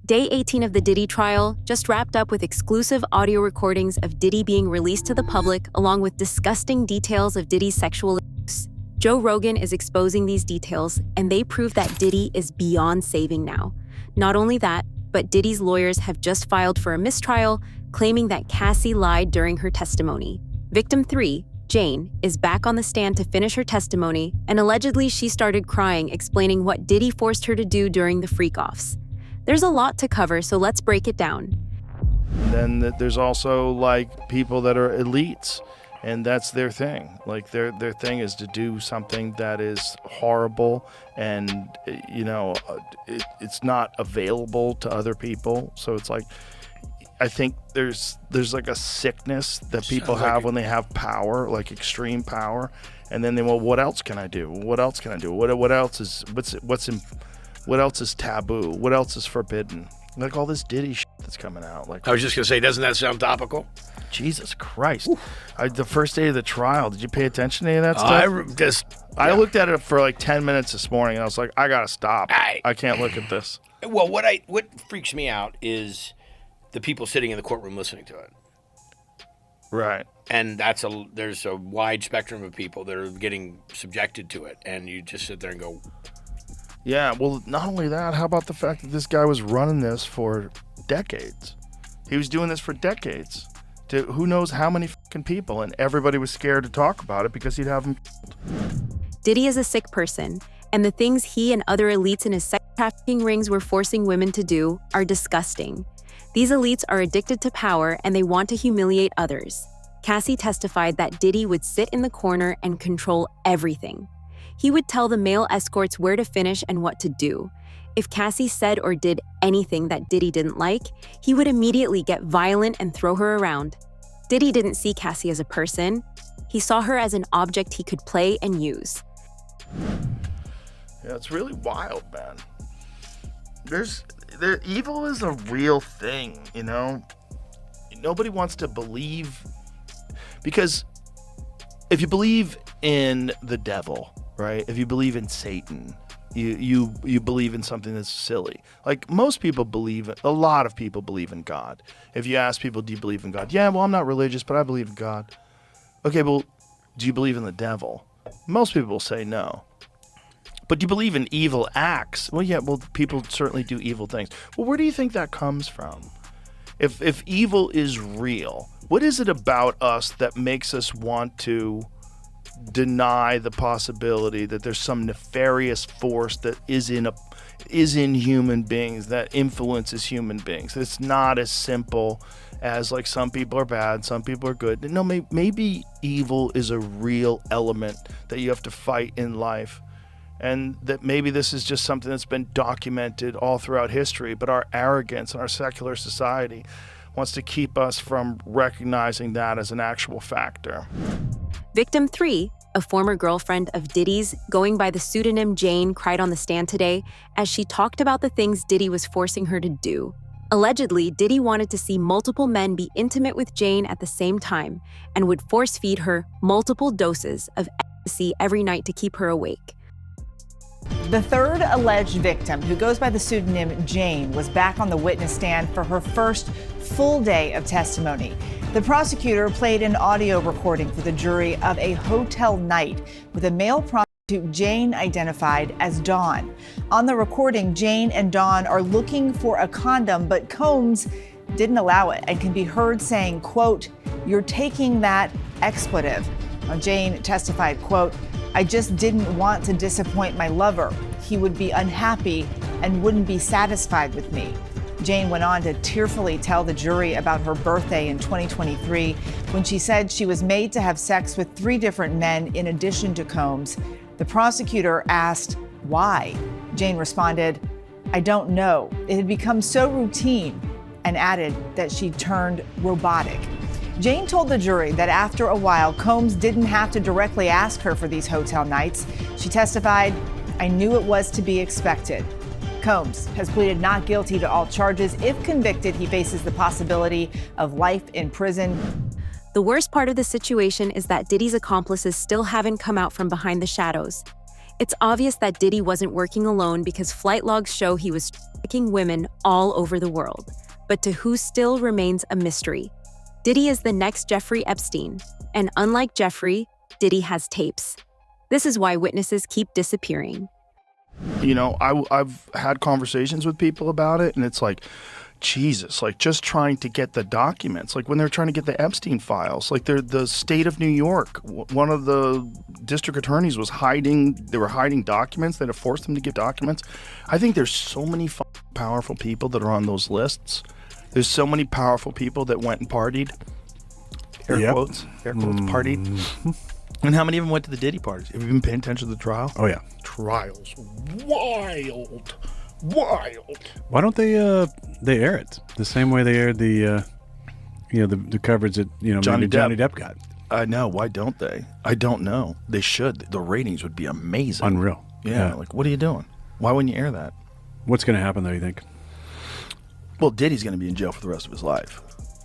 Day 18 of the Diddy trial just wrapped up with exclusive audio recordings of Diddy being released to the public, along with disgusting details of Diddy's sexual abuse. Joe Rogan is exposing these details, and they prove that Diddy is beyond saving now. Not only that, but Diddy's lawyers have just filed for a mistrial, claiming that Cassie lied during her testimony. Victim 3, Jane, is back on the stand to finish her testimony, and allegedly she started crying, explaining what Diddy forced her to do during the freak-offs. There's a lot to cover, so let's break it down. Then there's also like people that are elites, and that's their thing. Like their thing is to do something that is horrible, and it's not available to other people. So it's like, I think there's like a sickness that people have when they have power, like extreme power, and then well, what else can I do? What else can I do? What else is what else is taboo? What else is forbidden? Like all this Diddy shit that's coming out. Like I was just gonna say, doesn't that sound topical? Jesus Christ! The first day of the trial, did you pay attention to any of that stuff? I looked at it for like 10 minutes this morning, and I was like, I gotta stop. I can't look at this. Well, what freaks me out is the people sitting in the courtroom listening to it. Right. And there's a wide spectrum of people that are getting subjected to it, and you just sit there and go. Yeah, well, not only that, how about the fact that this guy was running this for decades? He was doing this for decades to who knows how many fucking people, and everybody was scared to talk about it because he'd have them killed. Diddy is a sick person, and the things he and other elites in his sex trafficking rings were forcing women to do are disgusting. These elites are addicted to power, and they want to humiliate others. Cassie testified that Diddy would sit in the corner and control everything. He would tell the male escorts where to finish and what to do. If Cassie said or did anything that Diddy didn't like, he would immediately get violent and throw her around. Diddy didn't see Cassie as a person. He saw her as an object he could play and use. Yeah, it's really wild, man. Evil is a real thing, you know? Nobody wants to believe, because if you believe in the devil, right? If you believe in Satan, you believe in something that's silly. Like most people a lot of people believe in God. If you ask people, do you believe in God? Yeah, well, I'm not religious, but I believe in God. Okay, well, do you believe in the devil? Most people will say no. But do you believe in evil acts? Well, yeah, well, people certainly do evil things. Well, where do you think that comes from? If evil is real, what is it about us that makes us want to deny the possibility that there's some nefarious force that is in human beings, that influences human beings? It's not as simple as like some people are bad, some people are good. No, maybe evil is a real element that you have to fight in life, and that maybe this is just something that's been documented all throughout history, but our arrogance and our secular society wants to keep us from recognizing that as an actual factor. Victim 3, a former girlfriend of Diddy's, going by the pseudonym Jane, cried on the stand today as she talked about the things Diddy was forcing her to do. Allegedly, Diddy wanted to see multiple men be intimate with Jane at the same time and would force feed her multiple doses of ecstasy every night to keep her awake. The third alleged victim, who goes by the pseudonym Jane, was back on the witness stand for her first full day of testimony. The prosecutor played an audio recording for the jury of a hotel night with a male prostitute Jane identified as Dawn. On the recording, Jane and Dawn are looking for a condom, but Combs didn't allow it and can be heard saying, quote, "You're taking that expletive." Now, Jane testified, quote, "I just didn't want to disappoint my lover. He would be unhappy and wouldn't be satisfied with me." Jane went on to tearfully tell the jury about her birthday in 2023 when she said she was made to have sex with 3 different men in addition to Combs. The prosecutor asked why. Jane responded, "I don't know. It had become so routine," and added that she turned robotic. Jane told the jury that after a while, Combs didn't have to directly ask her for these hotel nights. She testified, "I knew it was to be expected." Combs has pleaded not guilty to all charges. If convicted, he faces the possibility of life in prison. The worst part of the situation is that Diddy's accomplices still haven't come out from behind the shadows. It's obvious that Diddy wasn't working alone because flight logs show he was trafficking women all over the world, but to who still remains a mystery. Diddy is the next Jeffrey Epstein, and unlike Jeffrey, Diddy has tapes. This is why witnesses keep disappearing. You know, I've had conversations with people about it, and it's like, Jesus, like just trying to get the documents, like when they're trying to get the Epstein files, like the state of New York, one of the district attorneys was they were hiding documents. They had to force them to give documents. I think there's so many powerful people that are on those lists. There's so many powerful people that went and partied. Air quotes, partied. And how many of them went to the Diddy parties? Have you been paying attention to the trial? Oh, yeah. Trials. Wild. Why don't they air it the same way they aired the coverage that Johnny Depp got? I know. Why don't they? I don't know. They should. The ratings would be amazing. Unreal. Yeah. Like, what are you doing? Why wouldn't you air that? What's going to happen though, you think? Well, Diddy's going to be in jail for the rest of his life.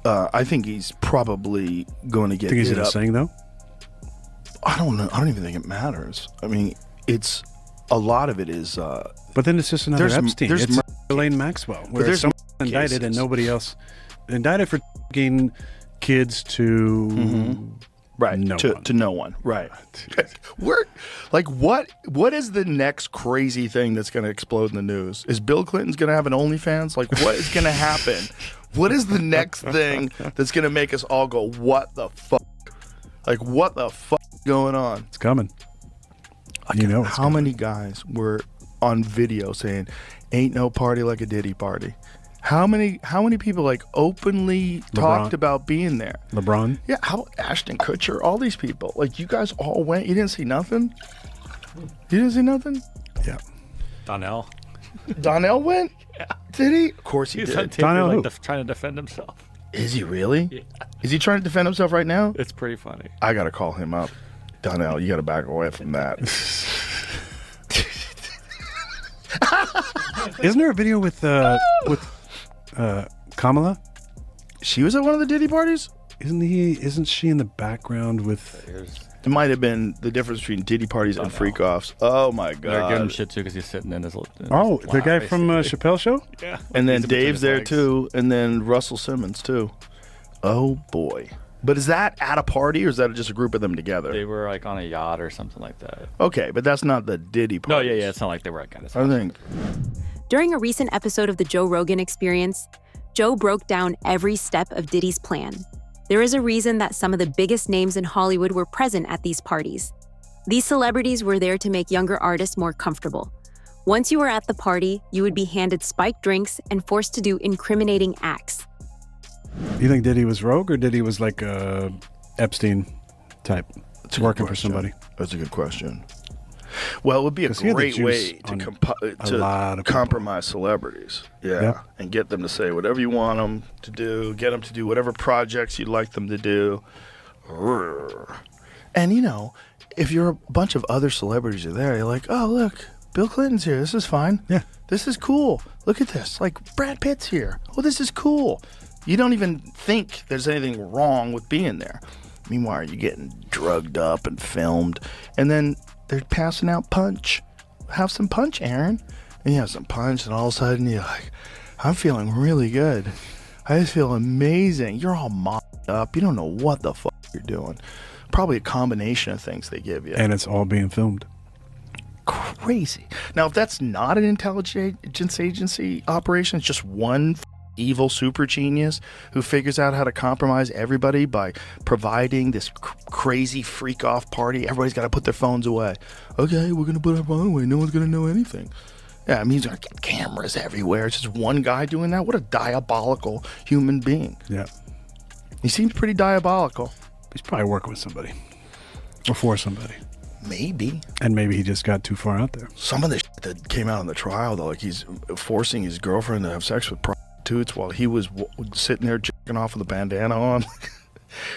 I think he's probably going to get. Think he's going to sing though? I don't know. I don't even think it matters. I mean, it's a lot of it is. But then it's just another Epstein. It's Elaine cases. Maxwell, But where there's someone indicted and nobody else indicted for taking kids to right no to one. To no one. Right. We're like, what is the next crazy thing that's going to explode in the news? Is Bill Clinton's going to have an OnlyFans? Like, what is going to happen? What is the next thing that's going to make us all go, what the fuck? Like, what the fuck is going on? It's coming. You know, how many guys were on video saying, "Ain't no party like a Diddy party"? How many people like openly talked about being there? LeBron? Yeah, how Ashton Kutcher, all these people. Like, you guys all went. You didn't see nothing? You didn't see nothing? Yeah. Donnell. Donnell went? Yeah. Did he? Of course he He's did. on tape, Donnell like, trying to defend himself. Is he really? Yeah. Is he trying to defend himself right now? It's pretty funny. I got to call him up. Donnell, you got to back away from that. Isn't there a video with Kamala? She was at one of the Diddy parties? Isn't she in the background with? It might have been the difference between Diddy parties and freak-offs. Oh, my God. They're giving him shit, too, because he's sitting in his Oh, lap, the guy from Chappelle Show? Yeah. And then He's in between Dave's his there, legs. too. And then Russell Simmons, too. Oh, boy. But is that at a party, or is that just a group of them together? They were, like, on a yacht or something like that. Okay, but that's not the Diddy No, party. yeah. It's not like they were kind of. I think. During a recent episode of the Joe Rogan Experience, Joe broke down every step of Diddy's plan. There is a reason that some of the biggest names in Hollywood were present at these parties. These celebrities were there to make younger artists more comfortable. Once you were at the party, you would be handed spiked drinks and forced to do incriminating acts. You think Diddy was rogue or Diddy was like a Epstein type, working for somebody? That's a good question. Well, it would be a 'Cause he had the great juice way on to lot of people. compromise celebrities. Yeah. Yep. And get them to say whatever you want them to do, get them to do whatever projects you'd like them to do. And, you know, if you're a bunch of other celebrities are there, you're like, oh, look, Bill Clinton's here. This is fine. Yeah. This is cool. Look at this. Like, Brad Pitt's here. Oh, this is cool. You don't even think there's anything wrong with being there. Meanwhile, you're getting drugged up and filmed. And then they're passing out punch. Have some punch, Aaron. And you have some punch, and all of a sudden you're like, I'm feeling really good. I just feel amazing. You're all mocked up. You don't know what the fuck you're doing. Probably a combination of things they give you. And it's all being filmed. Crazy. Now, if that's not an intelligence agency operation, it's just one evil super genius who figures out how to compromise everybody by providing this crazy freak off party. Everybody's got to put their phones away. Okay, we're going to put our phone away. No one's going to know anything. Yeah, I mean, he's going to get cameras everywhere. It's just one guy doing that. What a diabolical human being. Yeah. He seems pretty diabolical. He's probably working with somebody or for somebody. Maybe. And maybe he just got too far out there. Some of the shit that came out in the trial, though, like he's forcing his girlfriend to have sex with prostitutes while he was sitting there jacking off with a bandana on.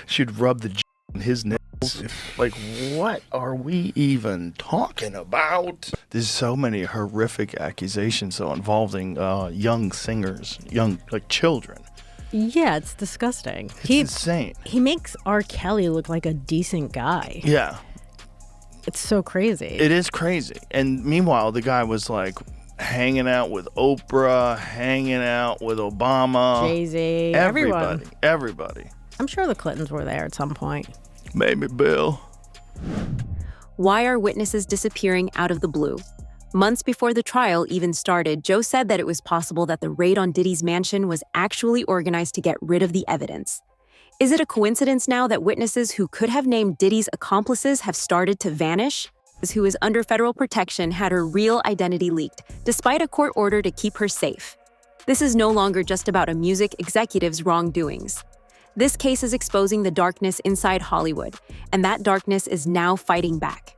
She'd rub the on his nipples. Like, what are we even talking about? There's so many horrific accusations, though, involving young singers, like children. Yeah, it's disgusting. It's insane. He makes R. Kelly look like a decent guy. Yeah. It's so crazy. It is crazy. And meanwhile, the guy was like, hanging out with Oprah, hanging out with Obama. Jay-Z, everyone. Everybody. I'm sure the Clintons were there at some point. Maybe Bill. Why are witnesses disappearing out of the blue? Months before the trial even started, Joe said that it was possible that the raid on Diddy's mansion was actually organized to get rid of the evidence. Is it a coincidence now that witnesses who could have named Diddy's accomplices have started to vanish? Who is under federal protection had her real identity leaked, despite a court order to keep her safe. This is no longer just about a music executive's wrongdoings. This case is exposing the darkness inside Hollywood, and that darkness is now fighting back.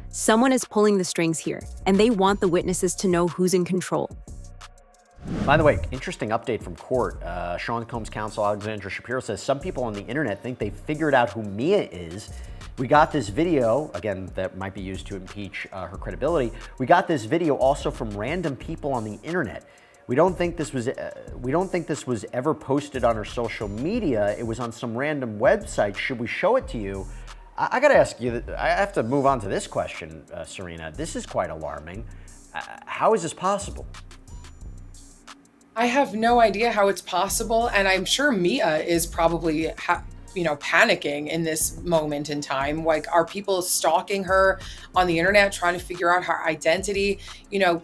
Someone is pulling the strings here, and they want the witnesses to know who's in control. By the way, interesting update from court. Sean Combs' counsel, Alexandra Shapiro, says some people on the internet think they figured out who Mia is. We got this video, again, that might be used to impeach her credibility. We got this video also from random people on the internet. We don't think this was ever posted on her social media. It was on some random website. Should we show it to you? I got to ask you, I have to move on to this question, Serena. This is quite alarming. How is this possible? I have no idea how it's possible, and I'm sure Mia is probably panicking in this moment in time. Like, are people stalking her on the internet, trying to figure out her identity?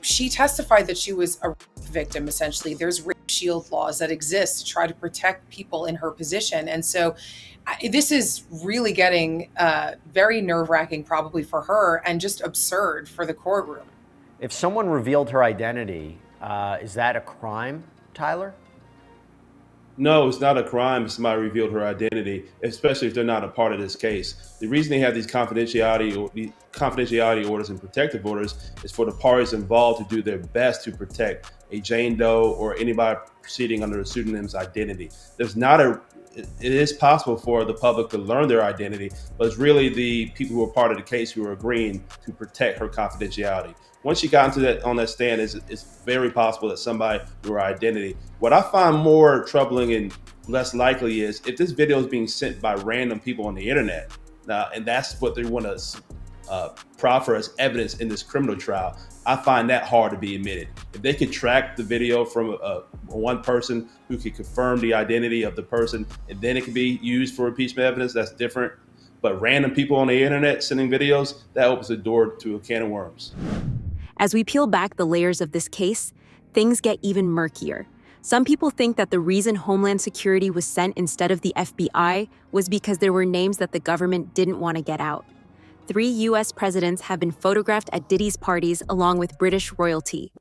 She testified that she was a victim, essentially. There's rape shield laws that exist to try to protect people in her position. And so this is really getting very nerve-wracking probably for her, and just absurd for the courtroom. If someone revealed her identity, is that a crime, Tyler? No, it's not a crime if somebody revealed her identity, especially if they're not a part of this case. The reason they have these confidentiality orders and protective orders is for the parties involved to do their best to protect a Jane Doe or anybody proceeding under a pseudonym's identity. It is possible for the public to learn their identity, but it's really the people who are part of the case who are agreeing to protect her confidentiality. Once she got on that stand, it's very possible that somebody knew her identity. What I find more troubling and less likely is if this video is being sent by random people on the internet, and that's what they want to proffer as evidence in this criminal trial. I find that hard to be admitted. If they could track the video from one person who could confirm the identity of the person, and then it could be used for impeachment evidence, that's different. But random people on the internet sending videos, that opens the door to a can of worms. As we peel back the layers of this case, things get even murkier. Some people think that the reason Homeland Security was sent instead of the FBI was because there were names that the government didn't want to get out. 3 U.S. presidents have been photographed at Diddy's parties along with British royalty.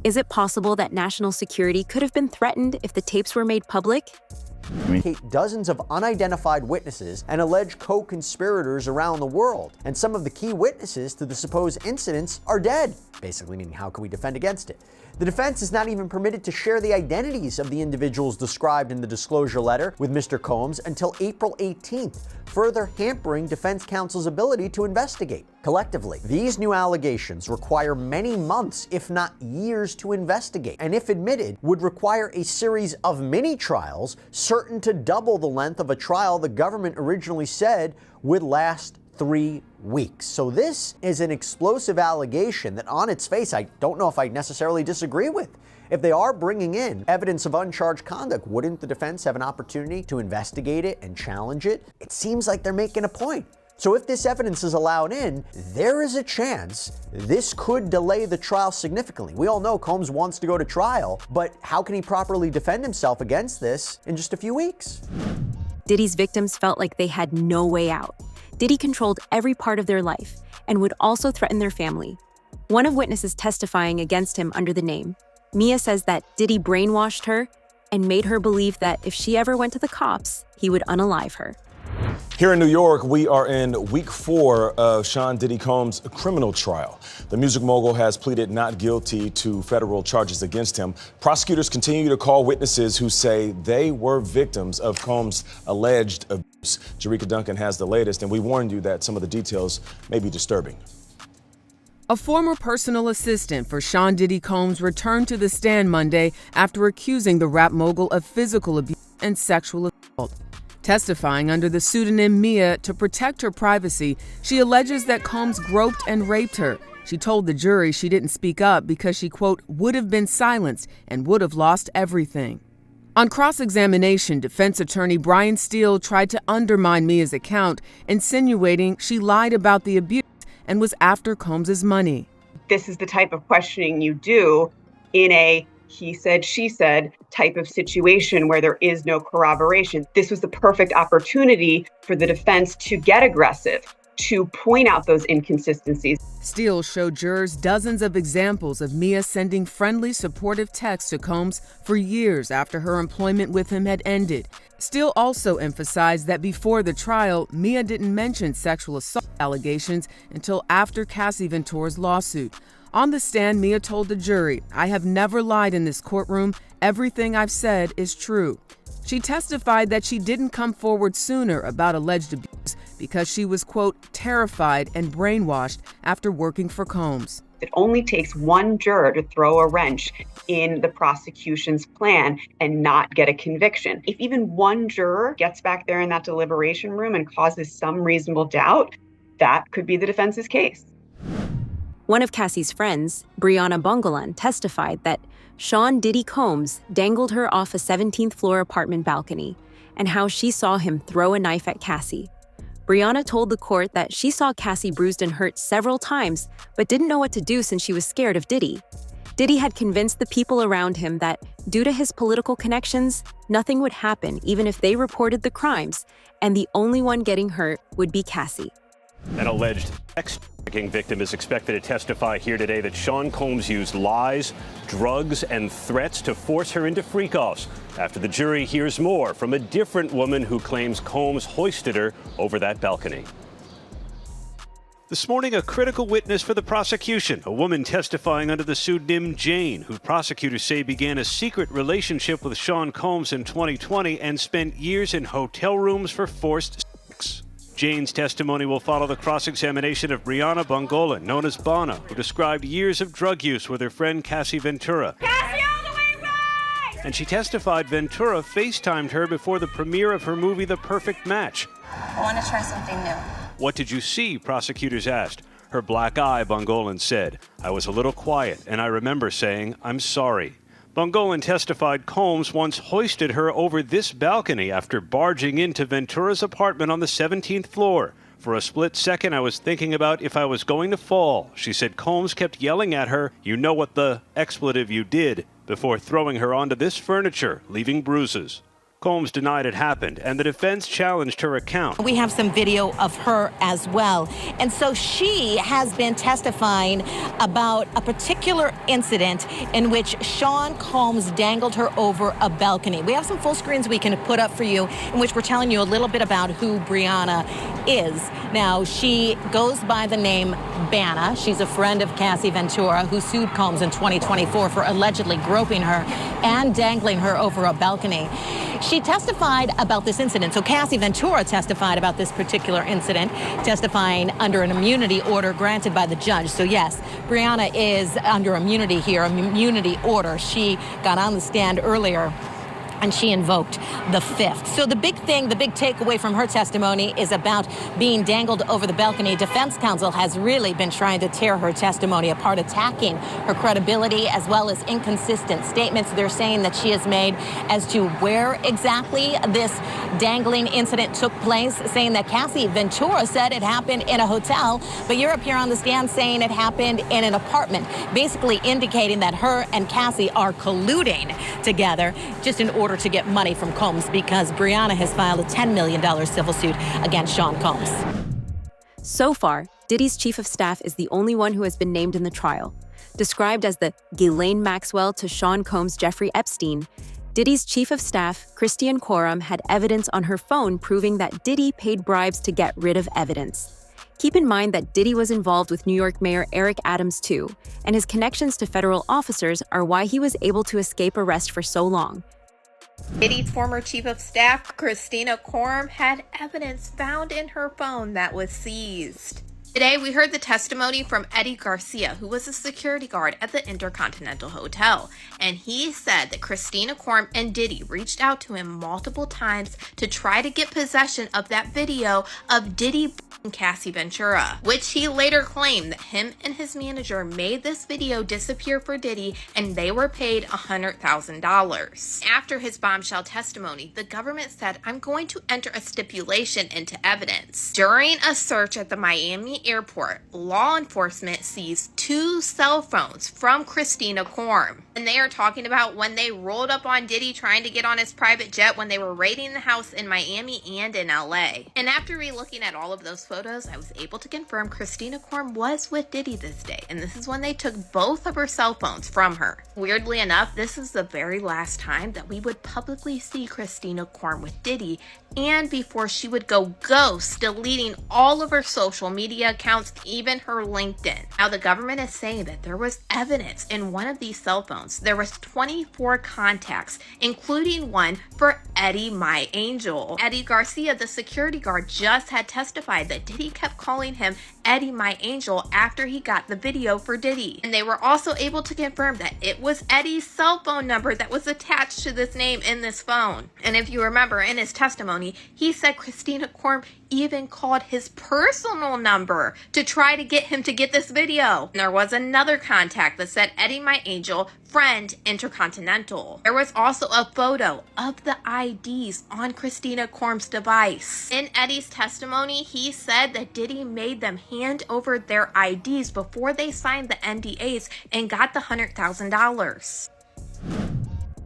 Is it possible that national security could have been threatened if the tapes were made public? Dozens of unidentified witnesses and alleged co-conspirators around the world. And some of the key witnesses to the supposed incidents are dead. Basically meaning, how can we defend against it? The defense is not even permitted to share the identities of the individuals described in the disclosure letter with Mr. Combs until April 18th, further hampering defense counsel's ability to investigate. Collectively, these new allegations require many months, if not years, to investigate, and if admitted, would require a series of mini-trials, certain to double the length of a trial the government originally said would last 3 weeks. So this is an explosive allegation that on its face, I don't know if I necessarily disagree with. If they are bringing in evidence of uncharged conduct, wouldn't the defense have an opportunity to investigate it and challenge it? It seems like they're making a point. So if this evidence is allowed in, there is a chance this could delay the trial significantly. We all know Combs wants to go to trial, but how can he properly defend himself against this in just a few weeks? Diddy's victims felt like they had no way out. Diddy controlled every part of their life and would also threaten their family. One of witnesses testifying against him under the name, Mia, says that Diddy brainwashed her and made her believe that if she ever went to the cops, he would unalive her. Here in New York, we are in week 4 of Sean Diddy Combs' criminal trial. The music mogul has pleaded not guilty to federal charges against him. Prosecutors continue to call witnesses who say they were victims of Combs' alleged abuse. Jerika Duncan has the latest, and we warned you that some of the details may be disturbing. A former personal assistant for Sean Diddy Combs returned to the stand Monday after accusing the rap mogul of physical abuse and sexual assault. Testifying under the pseudonym Mia to protect her privacy, she alleges that Combs groped and raped her, She told the jury she didn't speak up because she, quote, would have been silenced and would have lost everything. On cross-examination, defense attorney Brian Steele tried to undermine Mia's account, insinuating she lied about the abuse and was after Combs's money. This is the type of questioning you do in a he said, she said type of situation where there is no corroboration. This was the perfect opportunity for the defense to get aggressive, to point out those inconsistencies. Steele showed jurors dozens of examples of Mia sending friendly, supportive texts to Combs for years after her employment with him had ended. Steele also emphasized that before the trial, Mia didn't mention sexual assault allegations until after Cassie Ventura's lawsuit. On the stand, Mia told the jury, "I have never lied in this courtroom. Everything I've said is true." She testified that she didn't come forward sooner about alleged abuse because she was, quote, terrified and brainwashed after working for Combs. It only takes one juror to throw a wrench in the prosecution's plan and not get a conviction. If even one juror gets back there in that deliberation room and causes some reasonable doubt, that could be the defense's case. One of Cassie's friends, Brianna Bongolan, testified that Sean Diddy Combs dangled her off a 17th floor apartment balcony and how she saw him throw a knife at Cassie. Brianna told the court that she saw Cassie bruised and hurt several times, but didn't know what to do since she was scared of Diddy. Diddy had convinced the people around him that, due to his political connections, nothing would happen even if they reported the crimes, and the only one getting hurt would be Cassie. An alleged sex trafficking victim is expected to testify here today that Sean Combs used lies, drugs, and threats to force her into freak-offs after the jury hears more from a different woman who claims Combs hoisted her over that balcony. This morning, a critical witness for the prosecution, a woman testifying under the pseudonym Jane, who prosecutors say began a secret relationship with Sean Combs in 2020 and spent years in hotel rooms for forced sex. Jane's testimony will follow the cross-examination of Brianna Bongolan, known as Bonna, who described years of drug use with her friend Cassie Ventura. Cassie, all the way right! And she testified Ventura FaceTimed her before the premiere of her movie The Perfect Match. I want to try something new. What did you see? Prosecutors asked. Her black eye, Bongolan said. I was a little quiet, and I remember saying, I'm sorry. Bongolan testified Combs once hoisted her over this balcony after barging into Ventura's apartment on the 17th floor. For a split second, I was thinking about if I was going to fall. She said Combs kept yelling at her, you know what the expletive you did, before throwing her onto this furniture, leaving bruises. Combs denied it happened, and the defense challenged her account. We have some video of her as well. And so she has been testifying about a particular incident in which Sean Combs dangled her over a balcony. We have some full screens we can put up for you in which we're telling you a little bit about who Brianna is. Now, she goes by the name Bonna. She's a friend of Cassie Ventura, who sued Combs in 2024 for allegedly groping her and dangling her over a balcony. She testified about this incident. So Cassie Ventura testified about this particular incident, testifying under an immunity order granted by the judge. So yes, Brianna is under immunity here, immunity order. She got on the stand earlier and she invoked the fifth. So the big thing, the big takeaway from her testimony is about being dangled over the balcony. Defense counsel has really been trying to tear her testimony apart, attacking her credibility as well as inconsistent statements they're saying that she has made as to where exactly this dangling incident took place, saying that Cassie Ventura said it happened in a hotel, but you're up here on the stand saying it happened in an apartment, basically indicating that her and Cassie are colluding together just in order to get money from Combs, because Brianna has filed a $10 million civil suit against Sean Combs. So far, Diddy's chief of staff is the only one who has been named in the trial. Described as the Ghislaine Maxwell to Sean Combs' Jeffrey Epstein, Diddy's chief of staff, Christiane Coram, had evidence on her phone proving that Diddy paid bribes to get rid of evidence. Keep in mind that Diddy was involved with New York Mayor Eric Adams too, and his connections to federal officers are why he was able to escape arrest for so long. Diddy's former chief of staff, Christiane Coram, had evidence found in her phone that was seized. Today, we heard the testimony from Eddie Garcia, who was a security guard at the Intercontinental Hotel. And he said that Christiane Coram and Diddy reached out to him multiple times to try to get possession of that video of Diddy Cassie Ventura, which he later claimed that him and his manager made this video disappear for Diddy and they were paid $100,000. After his bombshell testimony, the government said, "I'm going to enter a stipulation into evidence." During a search at the Miami airport, law enforcement seized 2 cell phones from Christina Korm. And they are talking about when they rolled up on Diddy trying to get on his private jet when they were raiding the house in Miami and in LA. And after re-looking at all of those photos, I was able to confirm Christina Korm was with Diddy this day, and this is when they took both of her cell phones from her. Weirdly enough, this is the very last time that we would publicly see Christina Korm with Diddy, and before she would go ghost, deleting all of her social media accounts, even her LinkedIn. Now, the government is saying that there was evidence in one of these cell phones. There was 24 contacts, including one for Eddie My Angel. Eddie Garcia, the security guard, just had testified that Diddy kept calling him Eddie My Angel after he got the video for Diddy. And they were also able to confirm that it was Eddie's cell phone number that was attached to this name in this phone. And if you remember in his testimony, he said Christina Korm even called his personal number to try to get him to get this video. And there was another contact that said Eddie My Angel, friend, Intercontinental. There was also a photo of the IDs on Christina Korm's device. In Eddie's testimony, he said that Diddy made them hand over their IDs before they signed the NDAs and got the $100,000.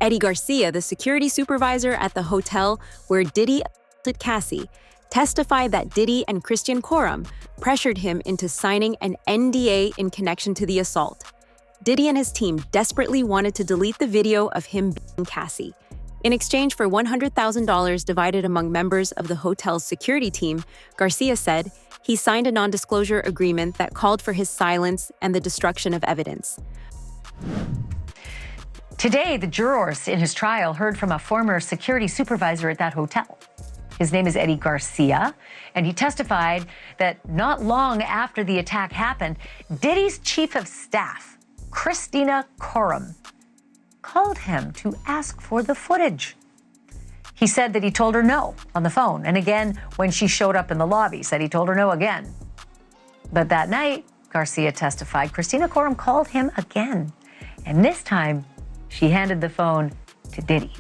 Eddie Garcia, the security supervisor at the hotel where Diddy assaulted Cassie, testified that Diddy and Christian Korm pressured him into signing an NDA in connection to the assault. Diddy and his team desperately wanted to delete the video of him beating Cassie. In exchange for $100,000 divided among members of the hotel's security team, Garcia said he signed a non-disclosure agreement that called for his silence and the destruction of evidence. Today, the jurors in his trial heard from a former security supervisor at that hotel. His name is Eddie Garcia, and he testified that not long after the attack happened, Diddy's chief of staff, Christina Korm, called him to ask for the footage. He said that he told her no on the phone, and again when she showed up in the lobby, said he told her no again. But that night, Garcia testified, Christina Korm called him again, and this time she handed the phone to Diddy.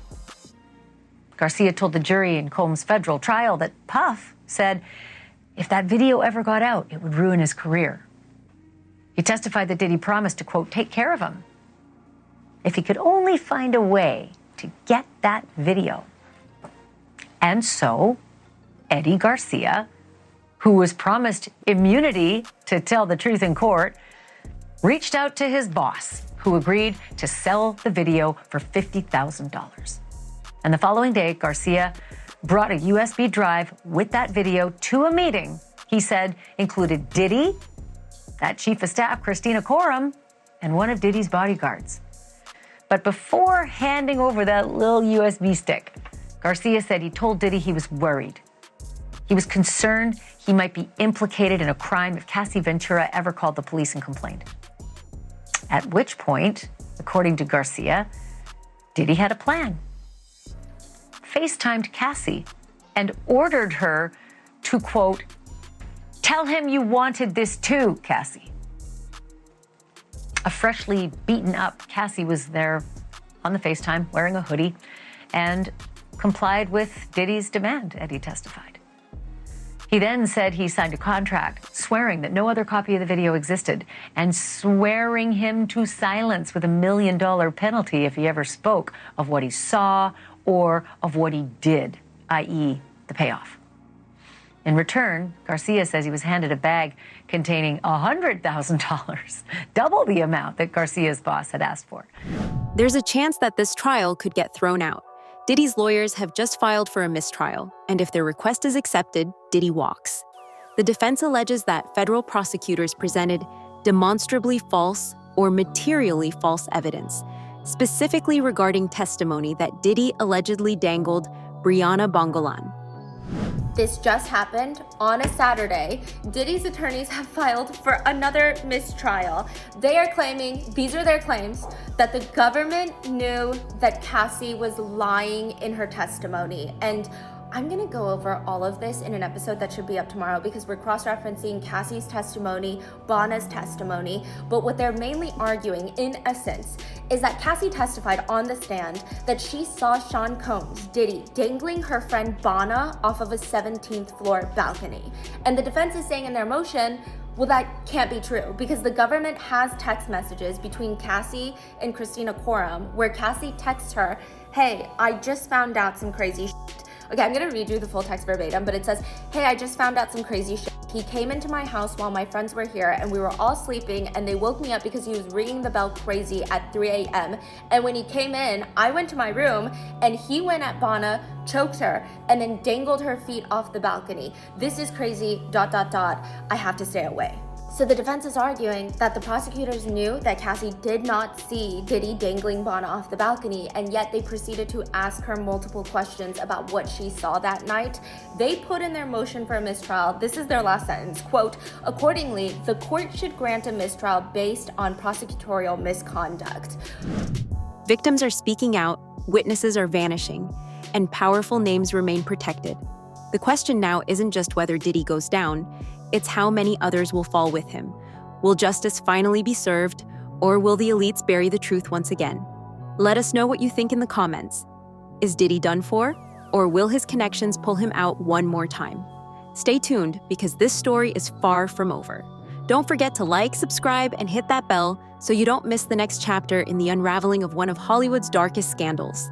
Garcia told the jury in Combs' federal trial that Puff said if that video ever got out, it would ruin his career. He testified that Diddy promised to, quote, take care of him if he could only find a way to get that video. And so, Eddie Garcia, who was promised immunity to tell the truth in court, reached out to his boss, who agreed to sell the video for $50,000. And the following day, Garcia brought a USB drive with that video to a meeting he said included Diddy, that chief of staff, Christina Korm, and one of Diddy's bodyguards. But before handing over that little USB stick, Garcia said he told Diddy he was worried. He was concerned he might be implicated in a crime if Cassie Ventura ever called the police and complained. At which point, according to Garcia, Diddy had a plan. FaceTimed Cassie and ordered her to, quote, tell him you wanted this too, Cassie. A freshly beaten up Cassie was there on the FaceTime wearing a hoodie and complied with Diddy's demand, Eddie testified. He then said he signed a contract swearing that no other copy of the video existed and swearing him to silence with $1 million penalty if he ever spoke of what he saw or of what he did, i.e. the payoff. In return, Garcia says he was handed a bag containing $100,000, double the amount that Garcia's boss had asked for. There's a chance that this trial could get thrown out. Diddy's lawyers have just filed for a mistrial, and if their request is accepted, Diddy walks. The defense alleges that federal prosecutors presented demonstrably false or materially false evidence, specifically regarding testimony that Diddy allegedly dangled Brianna Bongolan. This just happened on a Saturday. Diddy's attorneys have filed for another mistrial. They are claiming, these are their claims, that the government knew that Cassie was lying in her testimony. And I'm gonna go over all of this in an episode that should be up tomorrow because we're cross-referencing Cassie's testimony, Bonna's testimony, but what they're mainly arguing, in essence, is that Cassie testified on the stand that she saw Sean Combs, Diddy, dangling her friend Bonna off of a 17th floor balcony. And the defense is saying in their motion, well, that can't be true because the government has text messages between Cassie and Christina Coram where Cassie texts her, hey, I just found out some crazy shit. Okay, I'm gonna read you the full text verbatim, but it says, hey, I just found out some crazy shit. He came into my house while my friends were here and we were all sleeping and they woke me up because he was ringing the bell crazy at 3 a.m. And when he came in, I went to my room and he went at Bonna, choked her, and then dangled her feet off the balcony. This is crazy, ... I have to stay away. So the defense is arguing that the prosecutors knew that Cassie did not see Diddy dangling Bonna off the balcony, and yet they proceeded to ask her multiple questions about what she saw that night. They put in their motion for a mistrial. This is their last sentence, quote, accordingly, the court should grant a mistrial based on prosecutorial misconduct. Victims are speaking out, witnesses are vanishing, and powerful names remain protected. The question now isn't just whether Diddy goes down, it's how many others will fall with him. Will justice finally be served, or will the elites bury the truth once again? Let us know what you think in the comments. Is Diddy done for, or will his connections pull him out one more time? Stay tuned, because this story is far from over. Don't forget to like, subscribe, and hit that bell so you don't miss the next chapter in the unraveling of one of Hollywood's darkest scandals.